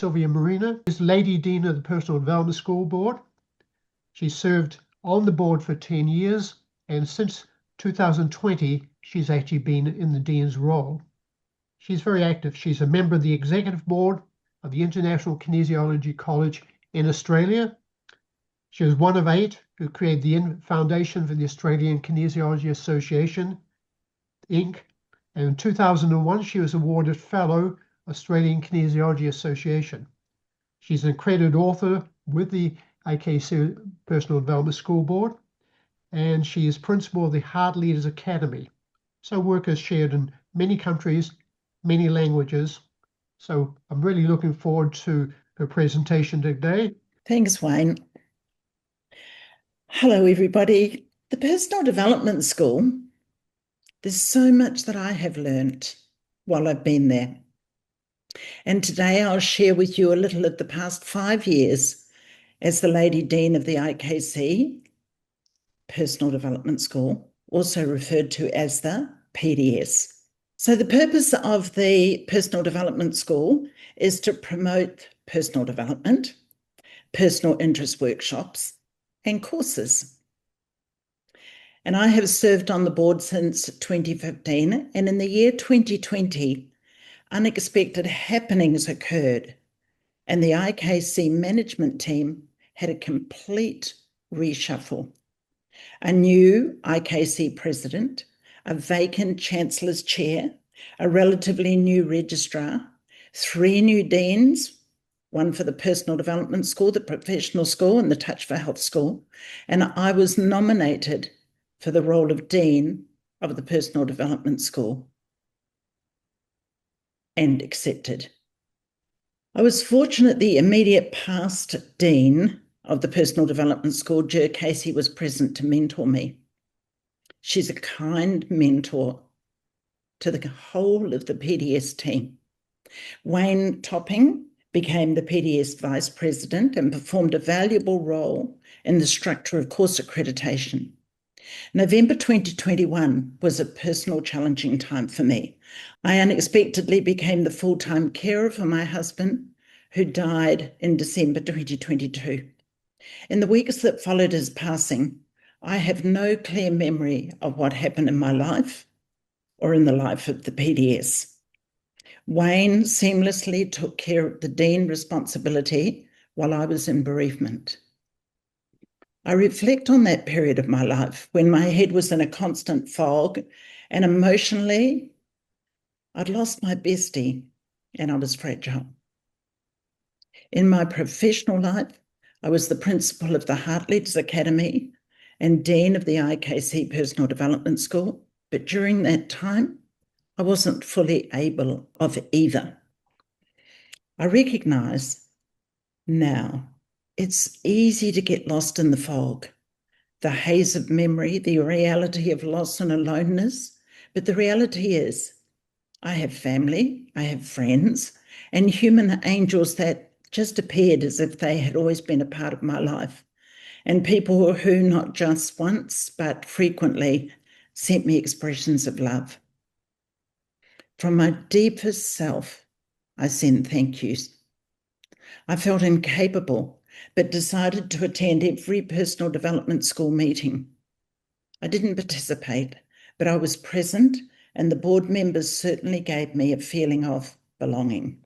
Sylvia Marina is Lady Dean of the Personal Development School Board. She served on the board for 10 years, and since 2020, she's actually been in the Dean's role. She's very active. She's a member of the Executive Board of the International Kinesiology College in Australia. She was one of 8 who created the foundation for the Australian Kinesiology Association Inc. And in 2001, she was awarded Fellow Australian Kinesiology Association. She's an accredited author with the IKC Personal Development School Board, and she is principal of the Heart Leaders Academy. So work is shared in many countries, many languages. So I'm really looking forward to her presentation today. Thanks, Wayne. Hello, everybody. The Personal Development School, there's so much that I have learnt while I've been there. And today I'll share with you a little of the past 5 years as the Lady Dean of the IKC Personal Development School, also referred to as the PDS. So the purpose of the Personal Development School is to promote personal development, personal interest workshops, and courses. And I have served on the board since 2015, and in the year 2020, unexpected happenings occurred, and the IKC management team had a complete reshuffle. A new IKC president, a vacant chancellor's chair, a relatively new registrar, 3 new deans, one for the Personal Development School, the Professional School, and the Touch for Health School, and I was nominated for the role of Dean of the Personal Development School and accepted. I was fortunate the immediate past Dean of the Personal Development School, Jo Casey, was present to mentor me. She's a kind mentor to the whole of the PDS team. Wayne Topping became the PDS Vice President and performed a valuable role in the structure of course accreditation. November 2021 was a personal challenging time for me. I unexpectedly became the full-time carer for my husband, who died in December 2022. In the weeks that followed his passing, I have no clear memory of what happened in my life or in the life of the PDS. Wayne seamlessly took care of the Dean responsibility while I was in bereavement. I reflect on that period of my life when my head was in a constant fog, and emotionally, I'd lost my bestie and I was fragile. In my professional life, I was the principal of the Heart Leaders Academy and Dean of the IKC Personal Development School, but during that time, I wasn't fully able of either. I recognise now it's easy to get lost in the fog, the haze of memory, the reality of loss and aloneness. But the reality is I have family, I have friends, and human angels that just appeared as if they had always been a part of my life, and people who not just once but frequently sent me expressions of love. From my deepest self, I send thank yous. I felt incapable, but decided to attend every personal development school meeting. I didn't participate, but I was present, and the board members certainly gave me a feeling of belonging.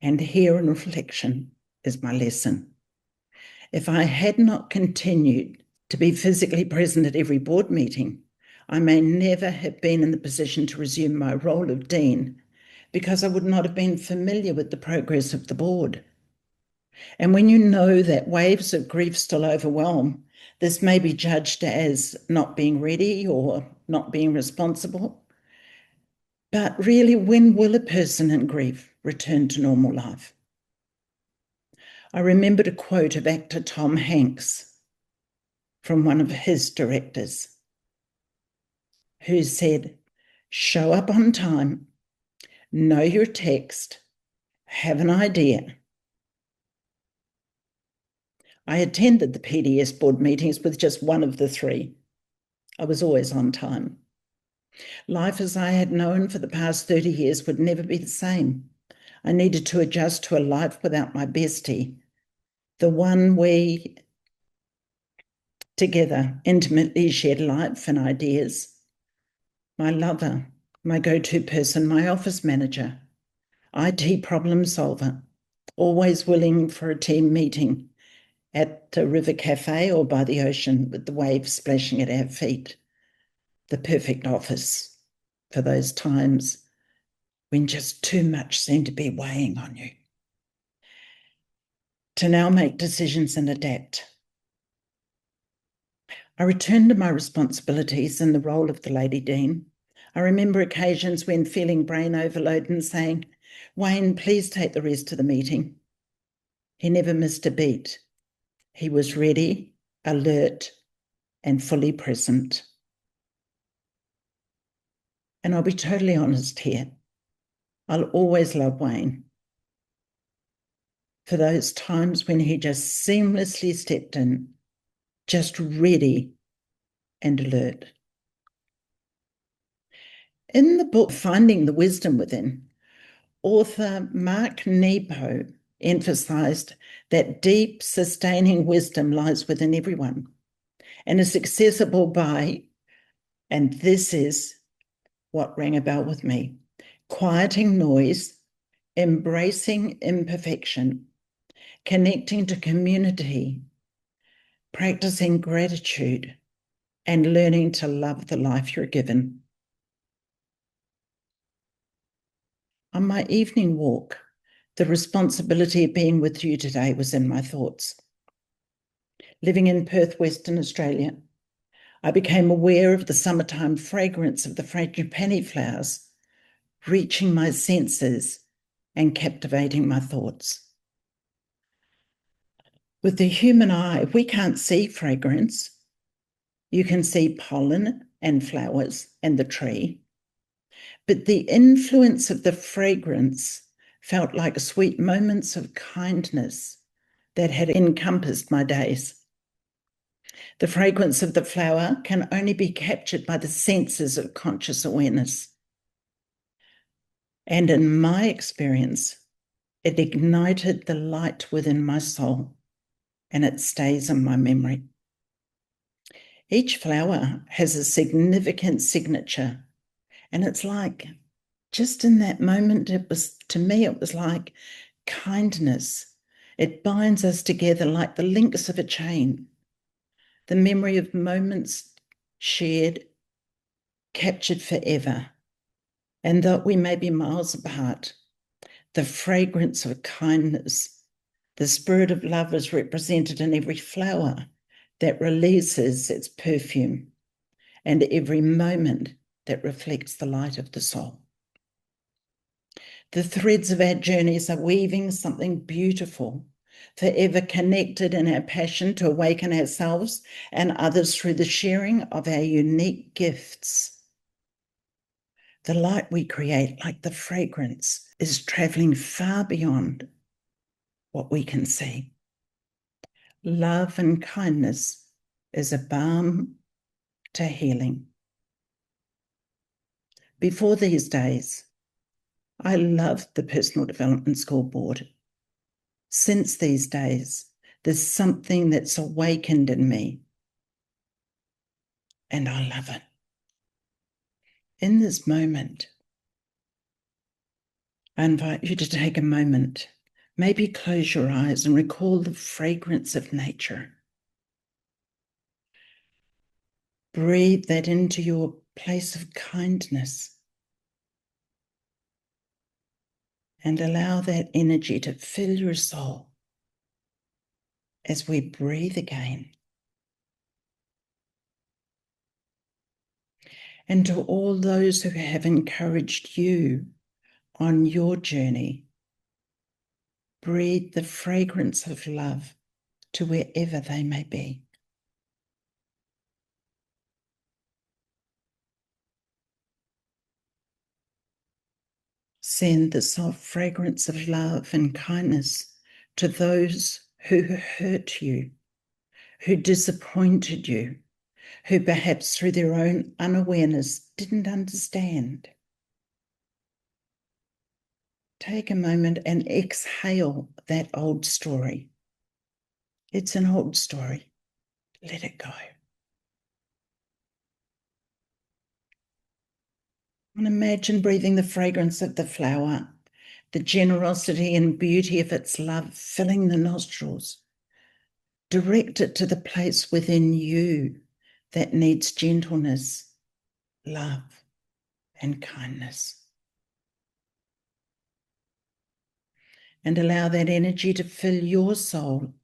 And here in reflection is my lesson. If I had not continued to be physically present at every board meeting, I may never have been in the position to resume my role of Dean, because I would not have been familiar with the progress of the board. And when you know that waves of grief still overwhelm, this may be judged as not being ready or not being responsible. But really, when will a person in grief return to normal life? I remembered a quote of actor Tom Hanks from one of his directors, who said, "Show up on time, know your text, have an idea." I attended the PDS board meetings with just one of the 3. I was always on time. Life as I had known for the past 30 years would never be the same. I needed to adjust to a life without my bestie, the one we together intimately shared life and ideas. My lover, my go-to person, my office manager, IT problem solver, always willing for a team meeting at a river cafe or by the ocean with the waves splashing at our feet. The perfect office for those times when just too much seemed to be weighing on you. To now make decisions and adapt. I returned to my responsibilities in the role of the Lady Dean. I remember occasions when feeling brain overload and saying, "Wayne, please take the rest of the meeting." He never missed a beat. He was ready, alert, and fully present. And I'll be totally honest here. I'll always love Wayne for those times when he just seamlessly stepped in, just ready and alert. In the book, Finding the Wisdom Within, author Mark Nepo emphasized that deep, sustaining wisdom lies within everyone and is accessible by, and this is what rang a bell with me, quieting noise, embracing imperfection, connecting to community, practicing gratitude, and learning to love the life you're given. On my evening walk, the responsibility of being with you today was in my thoughts. Living in Perth, Western Australia, I became aware of the summertime fragrance of the frangipani flowers, reaching my senses and captivating my thoughts. With the human eye, we can't see fragrance. You can see pollen and flowers and the tree, but the influence of the fragrance felt like sweet moments of kindness that had encompassed my days. The fragrance of the flower can only be captured by the senses of conscious awareness. And in my experience, it ignited the light within my soul, and it stays in my memory. Each flower has a significant signature, and it's like, just in that moment, to me, it was like kindness. It binds us together like the links of a chain. The memory of moments shared, captured forever. And though we may be miles apart, the fragrance of kindness, the spirit of love is represented in every flower that releases its perfume and every moment that reflects the light of the soul. The threads of our journeys are weaving something beautiful, forever connected in our passion to awaken ourselves and others through the sharing of our unique gifts. The light we create, like the fragrance, is traveling far beyond what we can see. Love and kindness is a balm to healing. Before these days, I loved the Personal Development School board. Since these days, there's something that's awakened in me, and I love it. In this moment, I invite you to take a moment, maybe close your eyes and recall the fragrance of nature. Breathe that into your place of kindness and allow that energy to fill your soul as we breathe again. And to all those who have encouraged you on your journey, breathe the fragrance of love to wherever they may be. Send the soft fragrance of love and kindness to those who hurt you, who disappointed you, who perhaps through their own unawareness didn't understand. take a moment and exhale that old story. It's an old story. Let it go. And imagine breathing the fragrance of the flower, the generosity and beauty of its love filling the nostrils. Direct it to the place within you that needs gentleness, love, and kindness. And allow that energy to fill your soul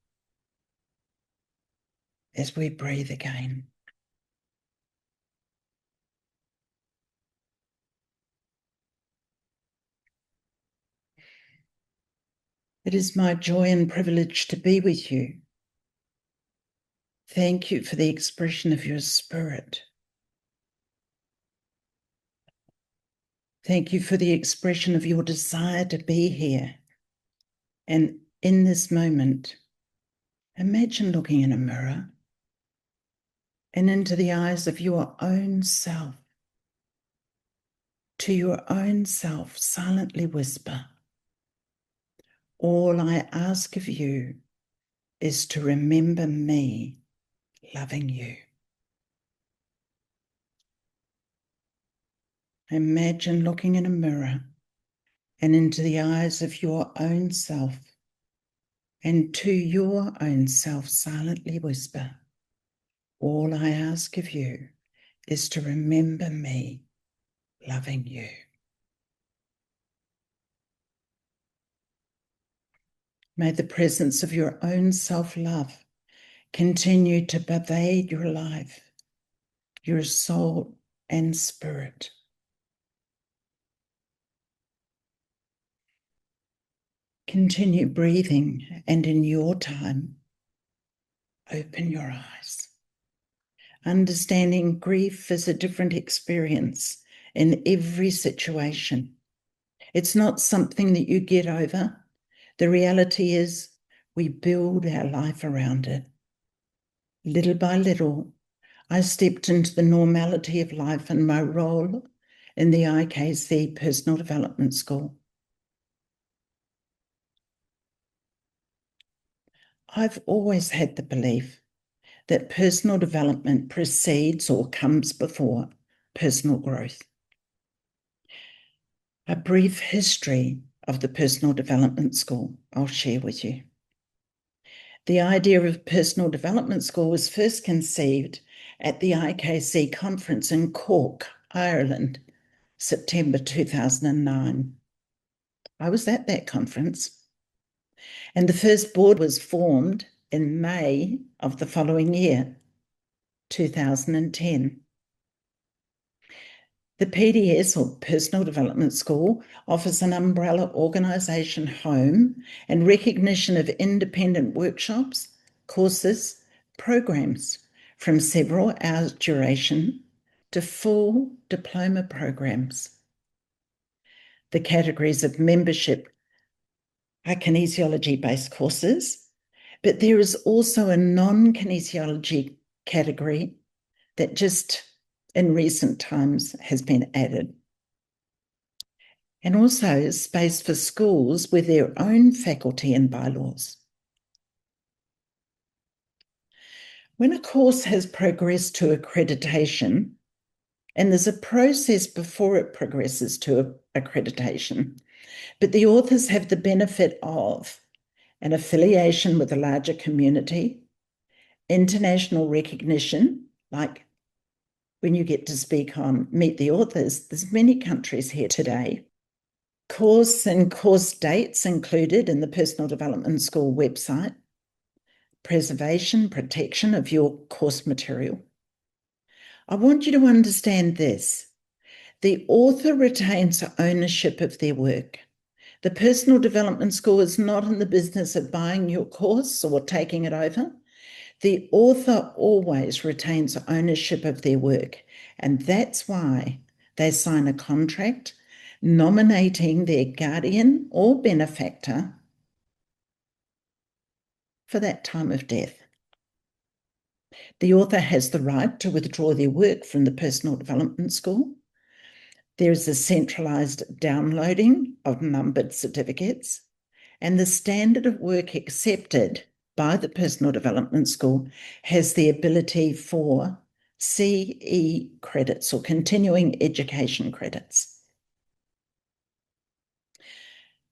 as we breathe again. It is my joy and privilege to be with you. Thank you for the expression of your spirit. Thank you for the expression of your desire to be here. And in this moment, imagine looking in a mirror and into the eyes of your own self. To your own self, silently whisper, all I ask of you is to remember me loving you. Imagine looking in a mirror and into the eyes of your own self, and to your own self silently whisper, all I ask of you is to remember me loving you. May the presence of your own self-love continue to pervade your life, your soul and spirit. Continue breathing, and in your time, open your eyes. Understanding grief is a different experience in every situation. It's not something that you get over. The reality is we build our life around it. Little by little, I stepped into the normality of life and my role in the IKC Personal Development School. I've always had the belief that personal development precedes or comes before personal growth. A brief history of the Personal Development School I'll share with you. The idea of Personal Development School was first conceived at the IKC conference in Cork, Ireland, September 2009. I was at that conference, and the first board was formed in May of the following year, 2010. The PDS, or Personal Development School, offers an umbrella organisation home and recognition of independent workshops, courses, programs from several hours duration to full diploma programs. The categories of membership are kinesiology-based courses, but there is also a non-kinesiology category that just in recent times has been added. And also space for schools with their own faculty and bylaws. When a course has progressed to accreditation, and there's a process before it progresses to accreditation, but the authors have the benefit of an affiliation with a larger community, international recognition, like when you get to speak on Meet the Authors, there's many countries here today. Course and course dates included in the Personal Development School website. Preservation, protection of your course material. I want you to understand this. The author retains ownership of their work. The Personal Development School is not in the business of buying your course or taking it over. The author always retains ownership of their work, and that's why they sign a contract nominating their guardian or benefactor for that time of death. The author has the right to withdraw their work from the Personal Development School, There is a centralised downloading of numbered certificates, and the standard of work accepted by the Personal Development School has the ability for CE credits or continuing education credits.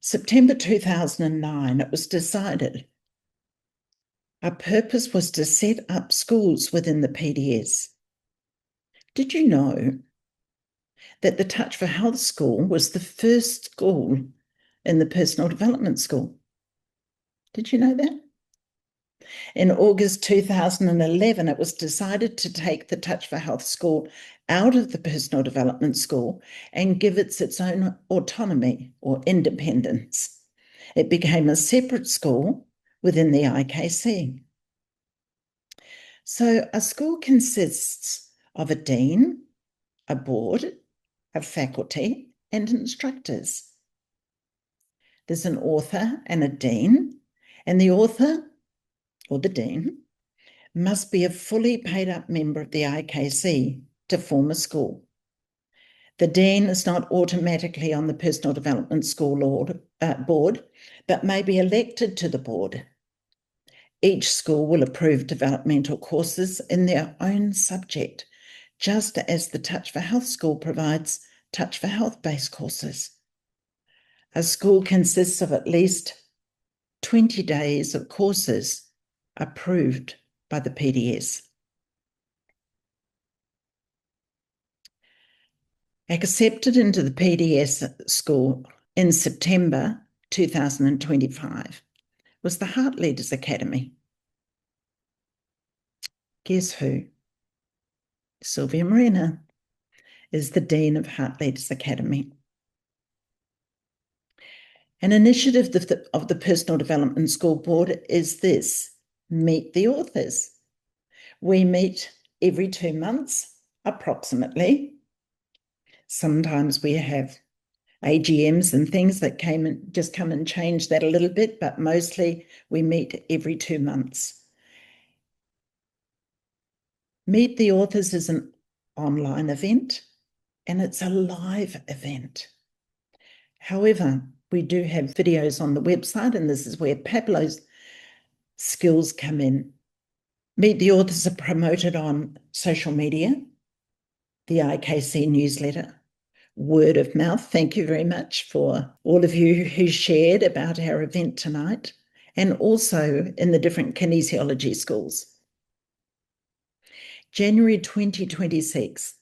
September 2009, it was decided our purpose was to set up schools within the PDS. Did you know that the Touch for Health School was the first school in the Personal Development School? Did you know that? In August 2011, it was decided to take the Touch for Health School out of the Personal Development School and give it its own autonomy or independence. It became a separate school within the IKC. So a school consists of a dean, a board, a faculty, and instructors. There's an author and a dean, and the author or the dean must be a fully paid up member of the IKC to form a school. The dean is not automatically on the Personal Development School board, but may be elected to the board. Each school will approve developmental courses in their own subject, just as the Touch for Health School provides Touch for Health-based courses. A school consists of at least 20 days of courses approved by the PDS. Accepted into the PDS school in September 2025 was the Heart Leaders Academy. Guess who? Sylvia Marina is the Dean of Heart Leaders Academy. An initiative of the Personal Development School Board is this: meet the authors. We meet every 2 months, approximately. Sometimes we have AGMs and things that just come and change that a little bit, but mostly we meet every 2 months. Meet the Authors is an online event, and it's a live event. However, we do have videos on the website, and this is where Pablo's skills come in. Meet the Authors are promoted on social media, the IKC newsletter, word of mouth. Thank you very much for all of you who shared about our event tonight, and also in the different kinesiology schools. January 2026,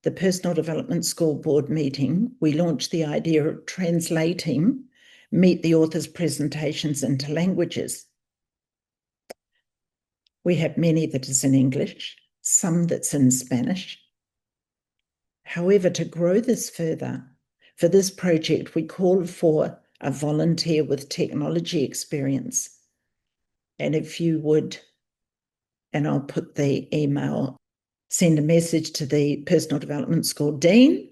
the Personal Development School Board meeting, we launched the idea of translating Meet the Authors presentations into languages. We have many that is in English, some that's in Spanish. However, to grow this further, for this project, we called for a volunteer with technology experience. And if you would, and I'll put the email, send a message to the Personal Development School Dean,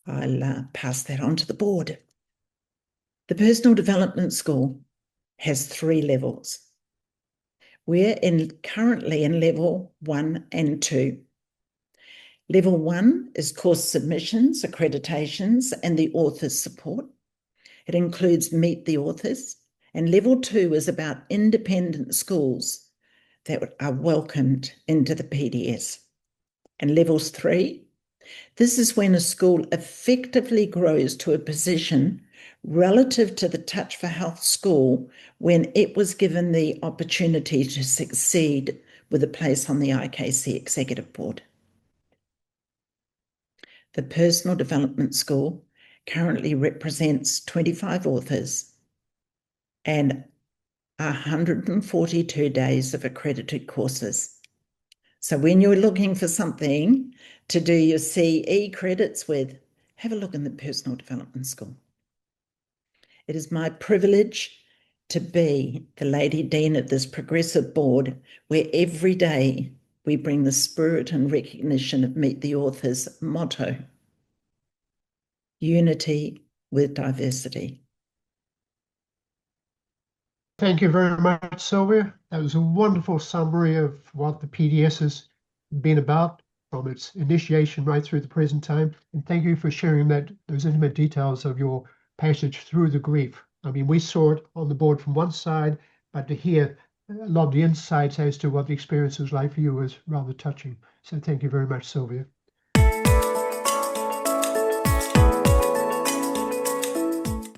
I'll pass that on to the board. The Personal Development School has 3 levels. We're currently in level 1 and 2. Level 1 is course submissions, accreditations, and the author's support. It includes Meet the Authors. And level 2 is about independent schools that are welcomed into the PDS. And levels 3, this is when a school effectively grows to a position relative to the Touch for Health school when it was given the opportunity to succeed with a place on the IKC Executive Board. The Personal Development School currently represents 25 authors and 142 days of accredited courses. So when you're looking for something to do your CE credits with, have a look in the Personal Development School. It is my privilege to be the Lady Dean of this progressive board, where every day we bring the spirit and recognition of Meet the Authors motto: unity with diversity. Thank you very much, Sylvia. That was a wonderful summary of what the PDS has been about. from its initiation right through the present time. And thank you for sharing those intimate details of your passage through the grief. I mean, we saw it on the board from one side, but to hear a lot of the insights as to what the experience was like for you was rather touching. So thank you very much, Sylvia.